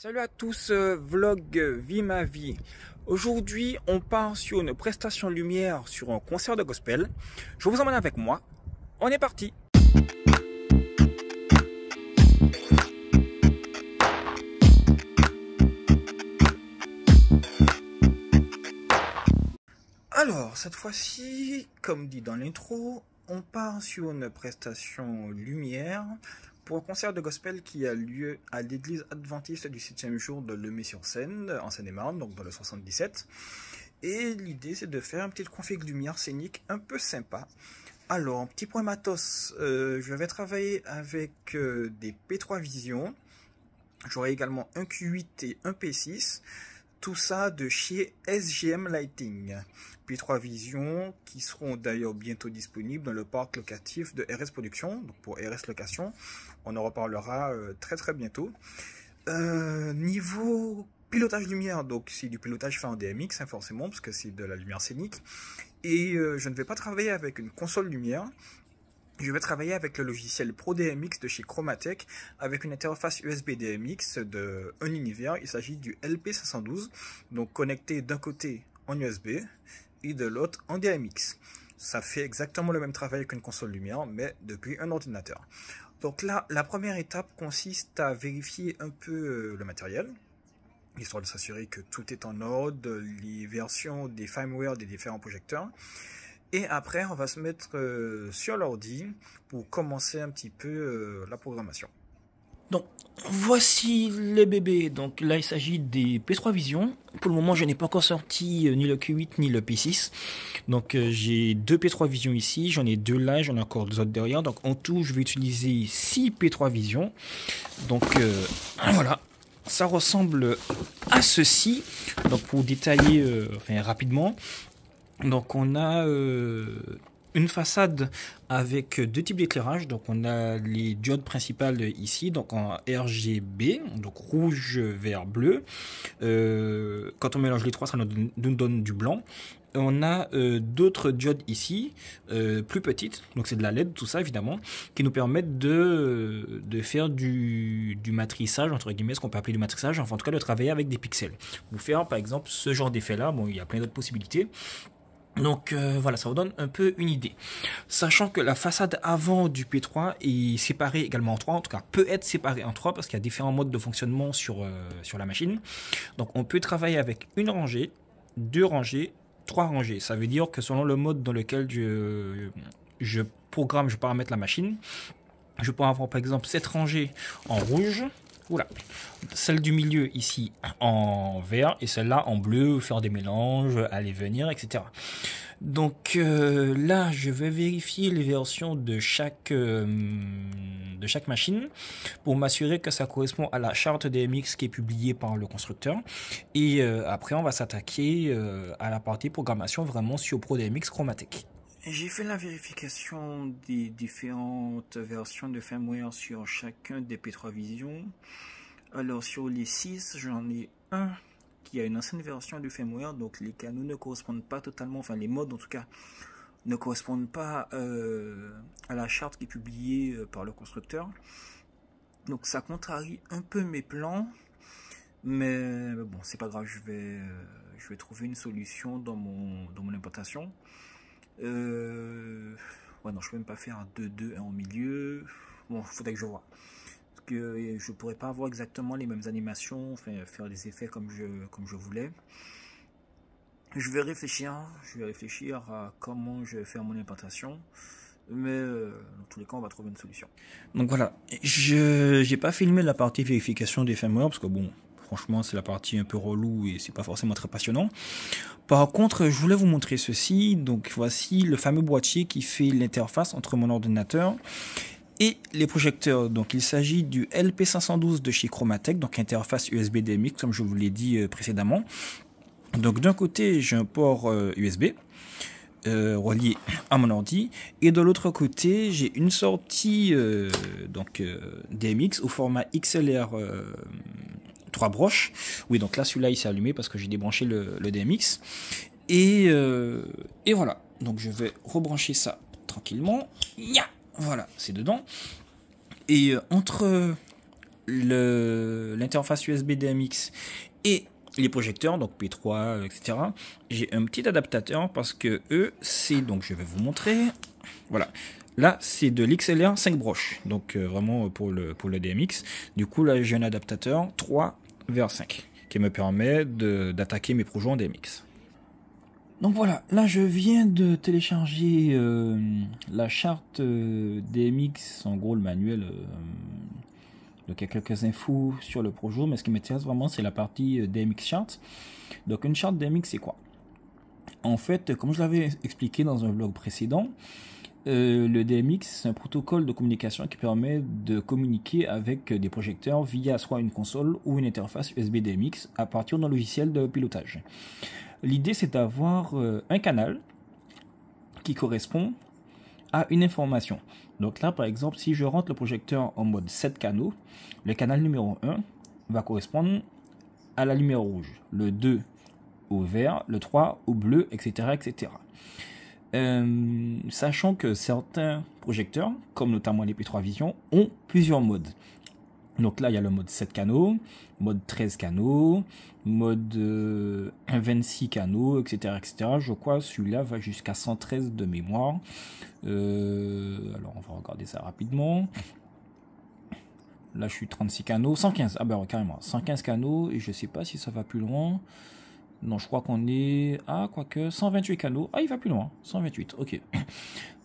Salut à tous, vlog Vie ma vie. Aujourd'hui, on part sur une prestation lumière sur un concert de gospel. Je vous emmène avec moi. On est parti. Alors, cette fois-ci, comme dit dans l'intro, on part sur une prestation lumière pour un concert de gospel qui a lieu à l'église adventiste du 7e jour de Lemay-sur-Seine, en Seine-et-Marne, donc dans le 77. Et l'idée, c'est de faire une petite config lumière scénique un peu sympa. Alors, petit point matos, je vais travailler avec des P3 Vision. J'aurai également un Q8 et un P6. Tout ça de chez SGM Lighting. P3 Vision qui seront d'ailleurs bientôt disponibles dans le parc locatif de RS Production. Donc pour RS Location, on en reparlera très bientôt. Niveau pilotage lumière, donc c'est du pilotage fait en DMX hein, forcément parce que c'est de la lumière scénique. Et je ne vais pas travailler avec une console lumière. Je vais travailler avec le logiciel Pro DMX de chez Chromatech avec une interface USB DMX de un univers. Il s'agit du LP512, donc connecté d'un côté en USB et de l'autre en DMX. Ça fait exactement le même travail qu'une console lumière, mais depuis un ordinateur. Donc là, la première étape consiste à vérifier un peu le matériel, histoire de s'assurer que tout est en ordre, les versions des firmware des différents projecteurs. Et après, on va se mettre sur l'ordi pour commencer un petit peu la programmation. Donc, voici les bébés. Donc là, il s'agit des P3 Vision. Pour le moment, je n'ai pas encore sorti ni le Q8 ni le P6. Donc, j'ai deux P3 Vision ici. J'en ai deux là, j'en ai encore deux autres derrière. Donc, en tout, je vais utiliser 6 P3 Vision. Donc, voilà. Ça ressemble à ceci. Donc, pour détailler rapidement. Donc on a une façade avec deux types d'éclairage. Donc on a les diodes principales ici, donc en RGB, donc rouge, vert, bleu. Quand on mélange les trois, ça nous donne du blanc. On a d'autres diodes ici, plus petites, donc c'est de la LED, tout ça évidemment, qui nous permettent de faire du matrissage, entre guillemets, ce qu'on peut appeler du matrissage, enfin en tout cas de travailler avec des pixels. Pour faire par exemple ce genre d'effet là, bon il y a plein d'autres possibilités. Donc voilà, ça vous donne un peu une idée. Sachant que la façade avant du P3 est séparée également en trois, en tout cas peut être séparée en trois parce qu'il y a différents modes de fonctionnement sur la machine. Donc on peut travailler avec une rangée, deux rangées, trois rangées. Ça veut dire que selon le mode dans lequel je programme, je paramètre la machine, je peux avoir par exemple cette rangée en rouge. Oula. Celle du milieu ici en vert et celle-là en bleu, faire des mélanges, aller venir, etc. Donc là, je vais vérifier les versions de chaque machine pour m'assurer que ça correspond à la charte DMX qui est publiée par le constructeur. Et après, on va s'attaquer à la partie programmation vraiment sur Pro DMX Chromatech. J'ai fait la vérification des différentes versions de firmware sur chacun des P3 Vision. Alors sur les 6, j'en ai un qui a une ancienne version du firmware, donc les canaux ne correspondent pas totalement, enfin les modes en tout cas, ne correspondent pas à la charte qui est publiée par le constructeur. Donc ça contrarie un peu mes plans, mais bon c'est pas grave, je vais trouver une solution dans mon implantation. Ouais non, je peux même pas faire un 2-2 en milieu. Bon, il faudrait que je vois. Parce que je pourrais pas avoir exactement les mêmes animations, enfin, faire des effets comme je voulais. Je vais réfléchir à comment je vais faire mon implantation. Mais dans tous les cas, on va trouver une solution. Donc voilà, j'ai pas filmé la partie vérification des firmware parce que bon, franchement, c'est la partie un peu relou et c'est pas forcément très passionnant. Par contre, je voulais vous montrer ceci. Donc voici le fameux boîtier qui fait l'interface entre mon ordinateur et les projecteurs. Donc il s'agit du LP512 de chez Chromatech, donc interface USB DMX comme je vous l'ai dit précédemment. Donc d'un côté, j'ai un port USB relié à mon ordi et de l'autre côté, j'ai une sortie DMX au format XLR 3 broches. Oui, donc là, celui-là, il s'est allumé parce que j'ai débranché le DMX. Et voilà. Donc, je vais rebrancher ça tranquillement. Voilà, c'est dedans. Et entre l'interface USB DMX et les projecteurs, donc P3, etc. J'ai un petit adaptateur parce que eux, c'est, donc je vais vous montrer, voilà. Là, c'est de l'XLR 5 broches, donc vraiment pour le DMX. Du coup, là, j'ai un adaptateur 3 vers 5 qui me permet d'attaquer mes projets en DMX. Donc voilà, là je viens de télécharger la charte DMX, en gros le manuel. Donc il y a quelques infos sur le projet, mais ce qui m'intéresse vraiment c'est la partie DMX chart. Donc une charte DMX c'est quoi? En fait, comme je l'avais expliqué dans un vlog précédent, le DMX c'est un protocole de communication qui permet de communiquer avec des projecteurs via soit une console ou une interface USB DMX à partir d'un logiciel de pilotage. L'idée c'est d'avoir un canal qui correspond à une information. Donc là par exemple si je rentre le projecteur en mode 7 canaux, le canal numéro 1 va correspondre à la lumière rouge, le 2 au vert, le 3 au bleu, etc. etc. Sachant que certains projecteurs, comme notamment les P3 Vision, ont plusieurs modes. Donc là, il y a le mode 7 canaux, mode 13 canaux, mode 26 canaux, etc., etc. Je crois que celui-là va jusqu'à 113 de mémoire. Alors, on va regarder ça rapidement. Là, je suis 36 canaux, 115. Ah ben, carrément, 115 canaux. Et je sais pas si ça va plus loin. Non, je crois qu'on est... Ah, quoique, 128 canaux. Ah, il va plus loin, 128, ok.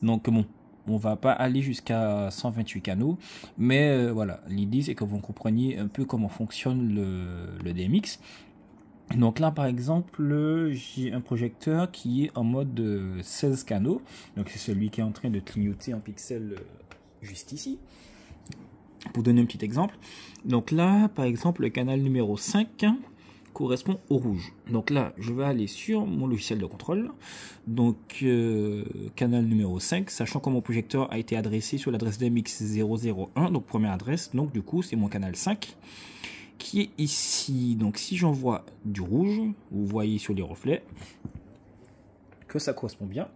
Donc, bon. On va pas aller jusqu'à 128 canaux, mais voilà, l'idée c'est que vous compreniez un peu comment fonctionne le DMX. Donc là par exemple, j'ai un projecteur qui est en mode 16 canaux, donc c'est celui qui est en train de clignoter en pixels juste ici. Pour donner un petit exemple, donc là par exemple le canal numéro 5 correspond au rouge. Donc là, je vais aller sur mon logiciel de contrôle. Donc, canal numéro 5, sachant que mon projecteur a été adressé sur l'adresse DMX001, donc première adresse. Donc, du coup, c'est mon canal 5 qui est ici. Donc, si j'envoie du rouge, vous voyez sur les reflets que ça correspond bien.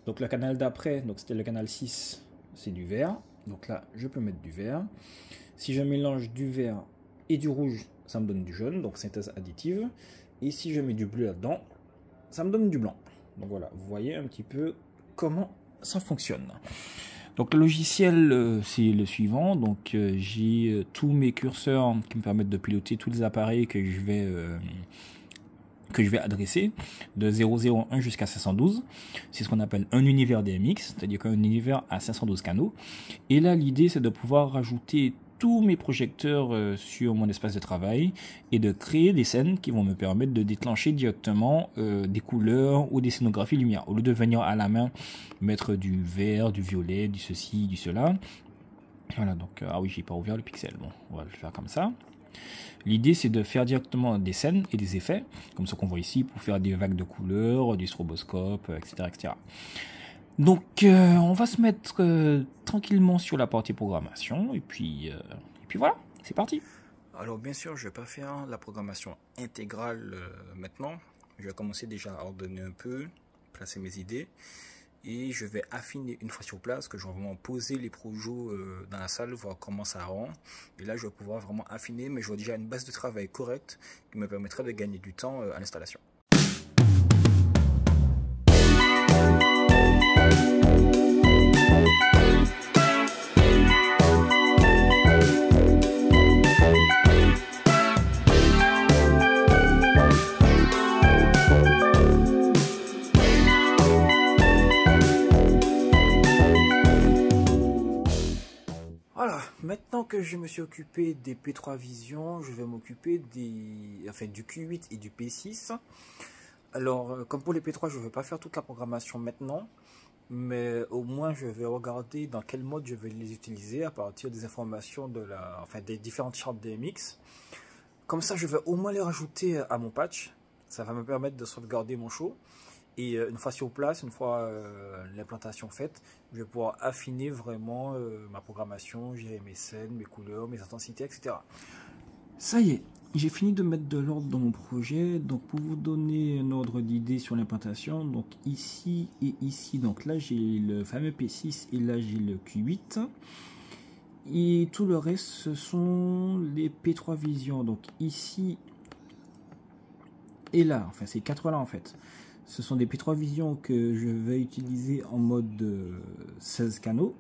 Donc, le canal d'après, donc c'était le canal 6, c'est du vert. Donc là, je peux mettre du vert. Si je mélange du vert et du rouge, ça me donne du jaune, donc synthèse additive. Et si je mets du bleu là-dedans, ça me donne du blanc. Donc voilà, vous voyez un petit peu comment ça fonctionne. Donc le logiciel, c'est le suivant. Donc j'ai tous mes curseurs qui me permettent de piloter tous les appareils que je vais adresser de 001 jusqu'à 512. C'est ce qu'on appelle un univers DMX, c'est-à-dire qu'un univers à 512 canaux. Et là, l'idée, c'est de pouvoir rajouter tous mes projecteurs sur mon espace de travail et de créer des scènes qui vont me permettre de déclencher directement des couleurs ou des scénographies lumière. Au lieu de venir à la main mettre du vert, du violet, du ceci, du cela. Voilà, donc, ah oui, j'ai pas ouvert le pixel. Bon, on va le faire comme ça. L'idée, c'est de faire directement des scènes et des effets, comme ce qu'on voit ici, pour faire des vagues de couleurs, du stroboscope, etc. etc. Donc, on va se mettre tranquillement sur la partie programmation, et puis voilà, c'est parti. Alors, bien sûr, je ne vais pas faire la programmation intégrale maintenant. Je vais commencer déjà à ordonner un peu, placer mes idées. Et je vais affiner une fois sur place, que je vais vraiment poser les projets dans la salle, voir comment ça rend. Et là, je vais pouvoir vraiment affiner, mais j'aurai déjà une base de travail correcte qui me permettra de gagner du temps à l'installation. Maintenant que je me suis occupé des P3 Vision, je vais m'occuper du Q8 et du P6. Alors, comme pour les P3, je ne vais pas faire toute la programmation maintenant, mais au moins je vais regarder dans quel mode je vais les utiliser à partir des informations des différentes chartes DMX. Comme ça, je vais au moins les rajouter à mon patch. Ça va me permettre de sauvegarder mon show. Et une fois sur place, une fois l'implantation faite, je vais pouvoir affiner vraiment ma programmation, gérer mes scènes, mes couleurs, mes intensités, etc. Ça y est, j'ai fini de mettre de l'ordre dans mon projet. Donc pour vous donner un ordre d'idée sur l'implantation, donc ici et ici, donc là j'ai le fameux P6 et là j'ai le Q8. Et tout le reste, ce sont les P3 Vision. Donc ici et là, enfin ces quatre là en fait. Ce sont des P3 Vision que je vais utiliser en mode 16 canaux.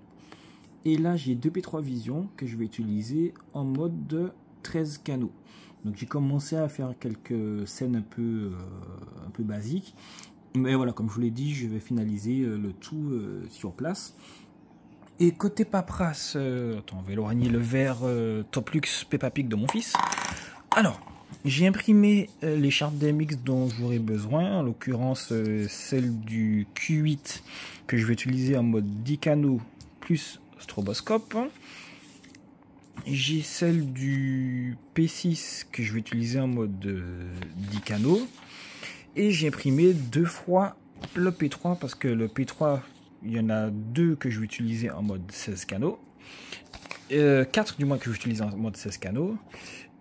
Et là, j'ai deux P3 Vision que je vais utiliser en mode 13 canaux. Donc j'ai commencé à faire quelques scènes un peu basiques. Mais voilà, comme je vous l'ai dit, je vais finaliser le tout sur place. Et côté paperasse, attends, on va éloigner le verre Toplux Peppa Pig de mon fils. Alors, j'ai imprimé les chartes DMX dont j'aurai besoin, en l'occurrence celle du Q8 que je vais utiliser en mode 10 canaux plus stroboscope. J'ai celle du P6 que je vais utiliser en mode 10 canaux. Et j'ai imprimé deux fois le P3 parce que le P3, il y en a deux que je vais utiliser en mode 16 canaux. 4 du moins que je vais utiliser en mode 16 canaux.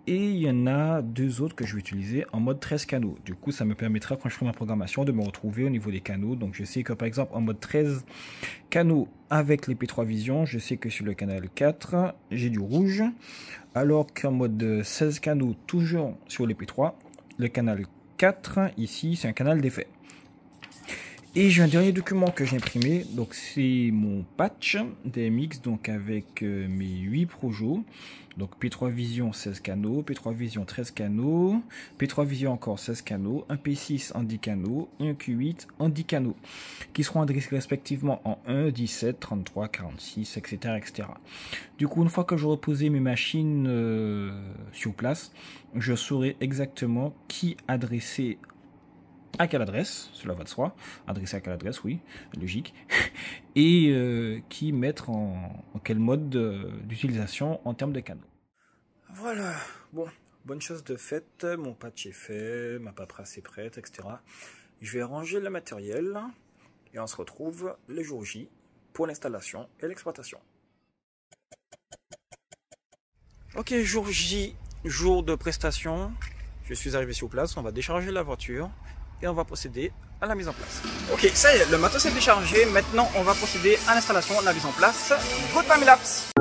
Et il y en a deux autres que je vais utiliser en mode 13 canaux. Du coup, ça me permettra, quand je ferai ma programmation, de me retrouver au niveau des canaux. Donc, je sais que, par exemple, en mode 13 canaux avec les P3 Vision, je sais que sur le canal 4, j'ai du rouge. Alors qu'en mode 16 canaux, toujours sur les P3, le canal 4, ici, c'est un canal d'effet. Et j'ai un dernier document que j'ai imprimé, donc c'est mon patch DMX, donc avec mes 8 projets, donc P3 Vision 16 canaux, P3 Vision 13 canaux, P3 Vision encore 16 canaux, un P6 en 10 canaux, et un Q8 en 10 canaux, qui seront adressés respectivement en 1, 17, 33, 46, etc. etc. Du coup, une fois que j'aurai posé mes machines sur place, je saurai exactement qui adresser à quelle adresse, cela va de soi, adresser à quelle adresse, oui, logique, et qui mettre en quel mode d'utilisation en termes de canaux. Voilà, bon, bonne chose de faite, mon patch est fait, ma paperasse est prête, etc. Je vais ranger le matériel et on se retrouve le jour J pour l'installation et l'exploitation. Ok, jour J, jour de prestation, je suis arrivé sur place, on va décharger la voiture. Et on va procéder à la mise en place. Ok, ça y est, le matos est déchargé. Maintenant, on va procéder à l'installation, la mise en place. Go time lapse.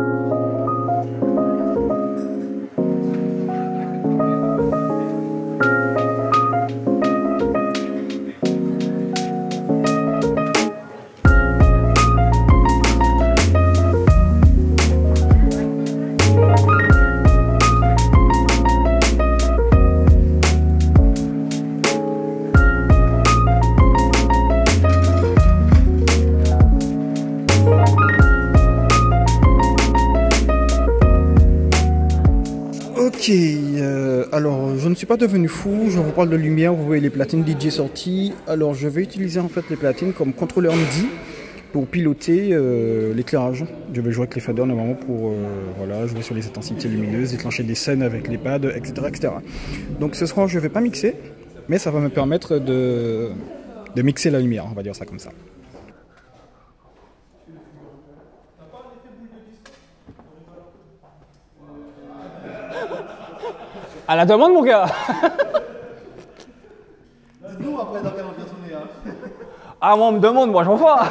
Ok, alors je ne suis pas devenu fou, je vous parle de lumière, vous voyez les platines DJ sorties. Alors je vais utiliser en fait les platines comme contrôleur MIDI pour piloter l'éclairage. Je vais jouer avec les faders normalement pour voilà, jouer sur les intensités lumineuses, déclencher des scènes avec les pads, etc., etc. Donc ce soir je ne vais pas mixer, mais ça va me permettre de mixer la lumière, on va dire ça comme ça. À la demande, mon gars. Dites-nous après dans quelle ambiance on est. Hein. Ah, moi, on me demande, moi, j'en vois.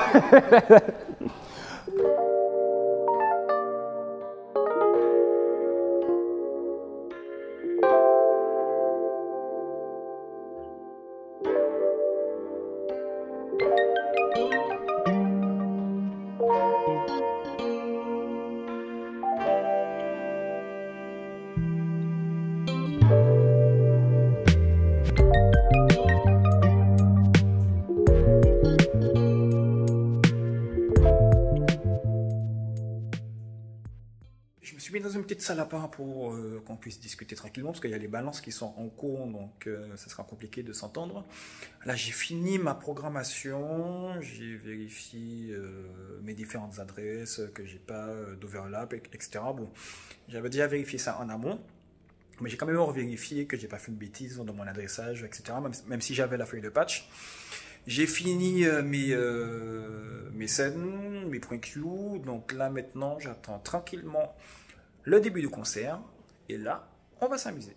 Je me suis mis dans une petite salle à part pour qu'on puisse discuter tranquillement, parce qu'il y a les balances qui sont en cours, donc ça sera compliqué de s'entendre. Là, j'ai fini ma programmation, j'ai vérifié mes différentes adresses, que j'ai pas d'overlap, etc. Bon, j'avais déjà vérifié ça en amont, mais j'ai quand même revérifié que j'ai pas fait de bêtises dans mon adressage, etc. Même si j'avais la feuille de patch. J'ai fini mes scènes, mes points Q, donc là maintenant j'attends tranquillement le début du concert, et là on va s'amuser.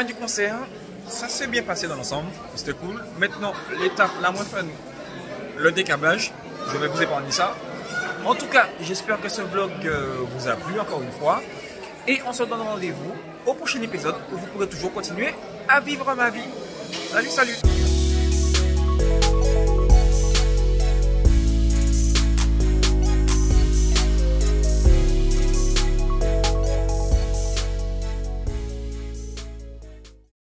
fin du concert, ça s'est bien passé dans l'ensemble, c'était cool. Maintenant, l'étape la moins fun, le décablage, je vais vous épargner ça. En tout cas, j'espère que ce vlog vous a plu encore une fois. Et on se donne rendez-vous au prochain épisode où vous pourrez toujours continuer à vivre ma vie. Salut, salut!